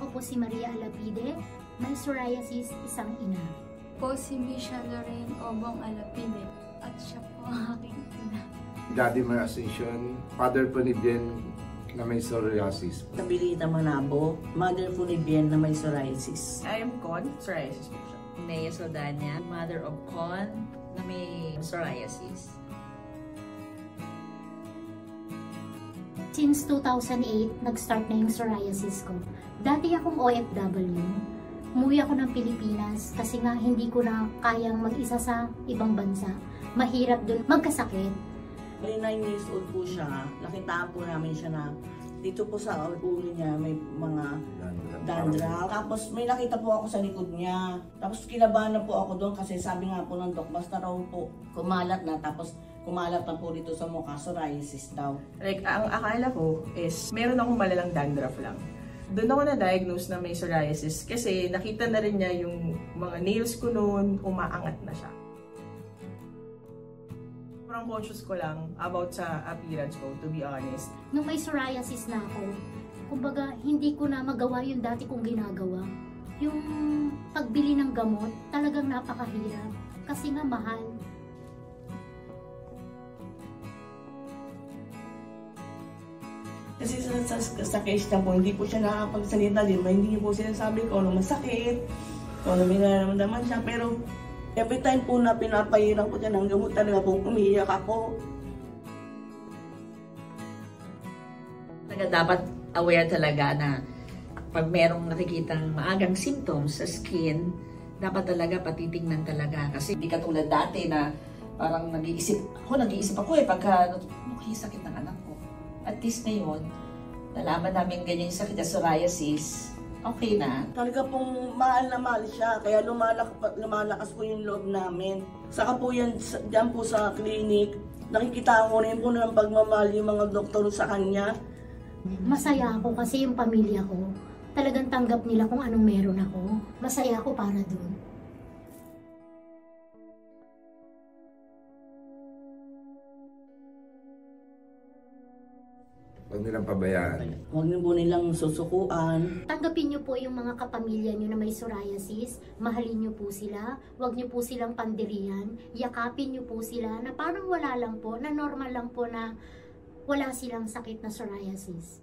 Ako po si Maria Alapide, may psoriasis, isang ina. Po si Misha Lorraine Obong Alapide at siya po ang aking ina. Daddy Mar Ascension, father po ni Bien na may psoriasis. Tabirita Manabo, mother po ni Bien na may psoriasis. I am Con, psoriasis po siya. Nea Saldana, mother of Con na may psoriasis. Since 2008, nag-start na yung psoriasis ko. Dati akong OFW. Umuwi ako ng Pilipinas kasi nga hindi ko na kayang mag-isa sa ibang bansa. Mahirap dun magkasakit. May 9 years old po siya. Nakitaan po namin siya na dito po sa ulo niya may mga dandruff. Tapos may nakita po ako sa likod niya. Tapos kinabahan na po ako doon kasi sabi nga po ng doc, basta raw po kumalat na. Tapos kumalat na po dito sa mukha, psoriasis daw. Like, ang akala ko is meron akong malalang dandruff lang. Doon ako na-diagnose na may psoriasis kasi nakita na rin niya yung mga nails ko noon, umaangat na siya. Parang conscious ko lang about sa appearance ko, to be honest. Nung may psoriasis na ako, kumbaga hindi ko na magawa yung dati kong ginagawa. Yung pagbili ng gamot, talagang napakahirap kasi nga mahal. Kasi sa case na po, hindi po siya nakakapagsalita din. Hindi po sinasabi ko ano masakit, kung ano may nararamdaman siya. Pero every time po na pinapahirang ko siya ng gamot, talaga po umiiyak ako. Dapat aware talaga na pag merong nakikitang maagang symptoms sa skin, dapat talaga patitingnan talaga. Kasi hindi katulad dati na parang nag-iisip ako pagka yung sakit ng anak ko. At least ngayon, nalaman namin ganyan yung sakit na psoriasis, okay na. Talaga pong mahal na mahal siya, kaya lumalakas po yung loob namin. Saka po yan, dyan po sa clinic, nakikita ko rin po ng pagmamahal yung mga doktor sa kanya. Masaya ako kasi yung pamilya ko, talagang tanggap nila kung anong meron ako. Masaya ako para dun. Huwag nilang pabayaan. Huwag niyo po nilang susukuan. Tanggapin niyo po yung mga kapamilya niyo na may psoriasis, mahalin niyo po sila, huwag niyo po silang pandirian, yakapin niyo po sila na parang wala lang po, na normal lang po na wala silang sakit na psoriasis.